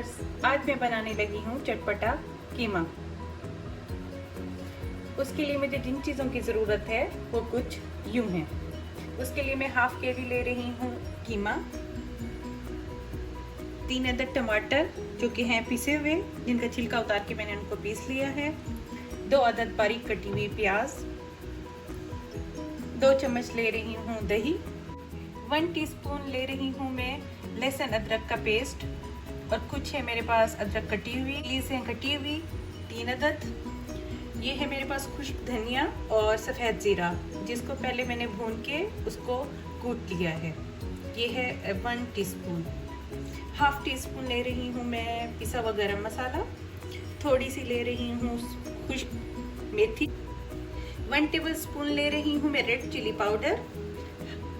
Viewers, आज मैं बनाने लगी हूँ चटपटा कीमा। उसके लिए मुझे जिन चीज़ों की ज़रूरत है वो कुछ यूँ हैं। उसके लिए मैं हाफ केजी ले रही हूँ कीमा, 3 अदद टमाटर जो कि हैं पिसे हुए, जिनका छिलका उतार के मैंने उनको पीस लिया है, 2 अदद बारीक कटी हुई प्याज, 2 चम्मच ले रही हूँ दही, 1 टीस्पून ले रही हूँ मैं लहसुन अदरक का पेस्ट, और कुछ है मेरे पास अदरक कटी हुई, लीज है कटी हुई 3 अदद। ये है मेरे पास खुश्क धनिया और सफ़ेद ज़ीरा, जिसको पहले मैंने भून के उसको कूट लिया है। ये है 1 टीस्पून। हाफ टी स्पून ले रही हूँ मैं पिसा हुआ गरम मसाला, थोड़ी सी ले रही हूँ खुश्क मेथी, 1 टेबल स्पून ले रही हूँ मैं रेड चिली पाउडर,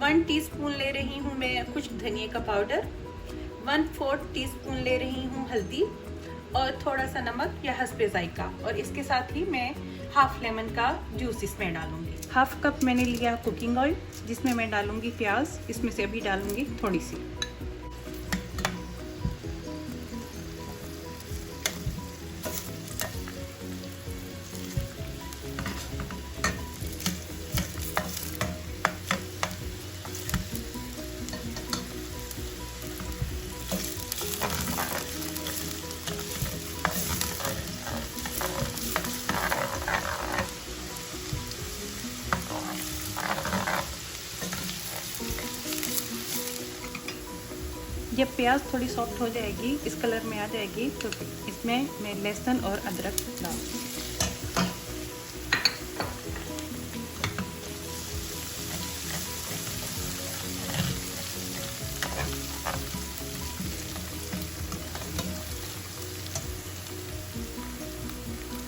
1 टीस्पून ले रही हूँ मैं खुश्क धनिया का पाउडर, 1/4 टीस्पून ले रही हूँ हल्दी, और थोड़ा सा नमक या हस्बे जायका। और इसके साथ ही मैं हाफ लेमन का जूस इसमें डालूंगी। हाफ कप मैंने लिया कुकिंग ऑयल, जिसमें मैं डालूंगी प्याज, इसमें से अभी डालूंगी थोड़ी सी। जब प्याज थोड़ी सॉफ्ट हो जाएगी, इस कलर में आ जाएगी, तो इसमें मैं लहसुन और अदरक डाल।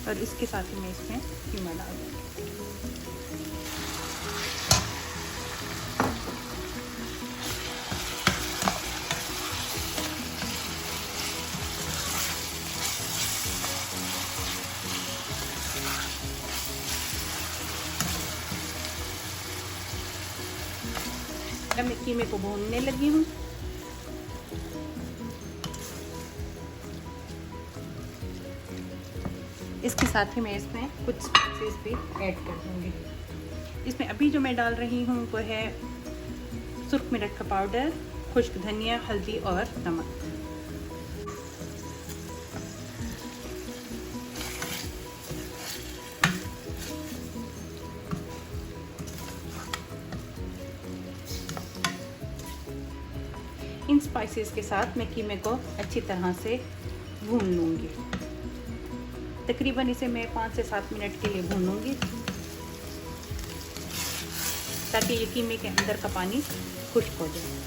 और इसके साथ ही मैं इसमें कीमा डाल दूँगी। अब मैं कीमे को भूनने लगी हूँ। इसके साथ ही मैं इसमें कुछ स्पाइसेस भी ऐड कर दूँगी। इसमें अभी जो मैं डाल रही हूँ वो है सुर्ख मिर्च का पाउडर, खुश्क धनिया, हल्दी और नमक। इन स्पाइसेस के साथ मैं कीमे को अच्छी तरह से भून लूँगी। तकरीबन इसे मैं 5 से 7 मिनट के लिए भूनूंगी, ताकि ये कीमे के अंदर का पानी खुश्क हो जाए।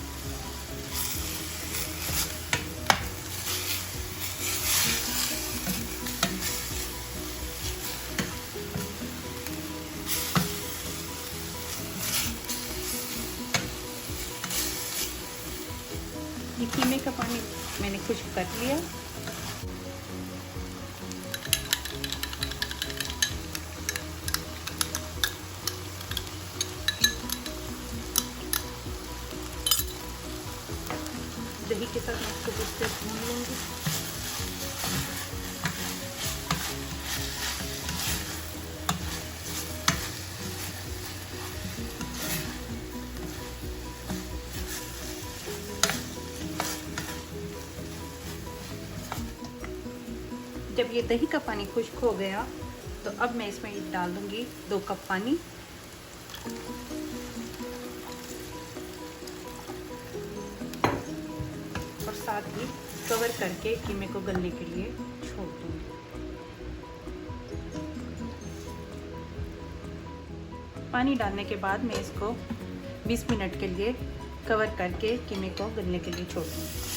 ये कीमे का पानी मैंने खुश्क कर लिया। दही के साथ मैं इसको कुछ देर भून लूँगी। जब ये दही का पानी खुश्क हो गया, तो अब मैं इसमें डाल दूँगी 2 कप पानी। और साथ ही कवर करके कीमे को गलने के लिए छोड़ दूँगी। पानी डालने के बाद मैं इसको 20 मिनट के लिए कवर करके कीमे को गलने के लिए छोड़ दूँगी।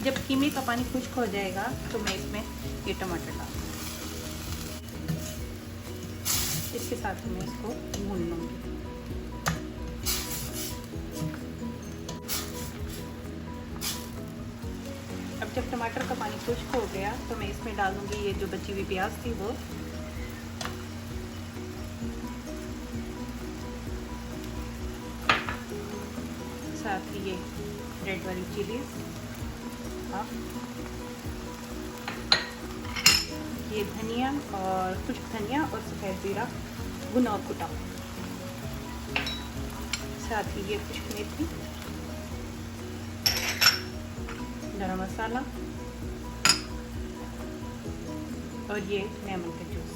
जब कीमे का पानी खुश्क हो जाएगा, तो मैं इसमें ये टमाटर डाल दूँगी। इसके साथ मैं इसको भून लूँगी। अब जब टमाटर का पानी खुश्क हो गया तो मैं इसमें डालूंगी ये जो बची हुई प्याज थी वो, साथ ही ये रेड वाली चिलीज, ये धनिया और खुश्क धनिया और सफ़ेद जीरा भुना और कुटा, साथ ही ये खुश्क मेथी, गरम मसाला और ये लेमन का जूस।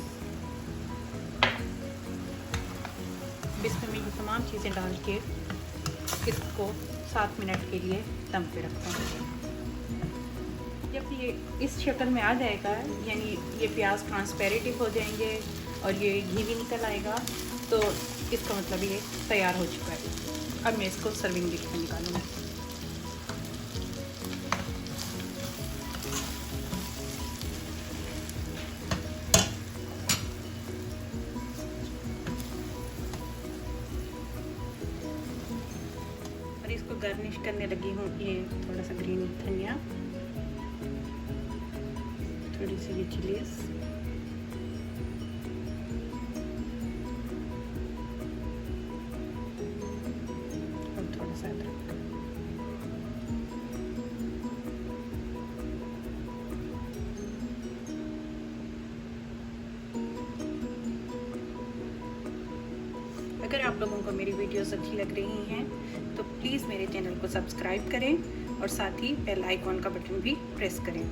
इसमें मैं ये तमाम चीज़ें डाल के इसको 7 मिनट के लिए दम पे रखता हूँ। जब ये इस शक्ल में आ जाएगा, यानी ये प्याज ट्रांसपेरेंट हो जाएंगे और ये घी भी निकल आएगा, तो इसका मतलब ये तैयार हो चुका है। अब मैं इसको सर्विंग डिश में निकालूँगी। और इसको गार्निश करने लगी हूँ ये थोड़ा सा ग्रीन धनिया, थोड़ी सी ये चिलीज, और थोड़ा सा अदरक। अगर आप लोगों को मेरी वीडियोस अच्छी लग रही हैं तो प्लीज़ मेरे चैनल को सब्सक्राइब करें और साथ ही बेल आइकॉन का बटन भी प्रेस करें।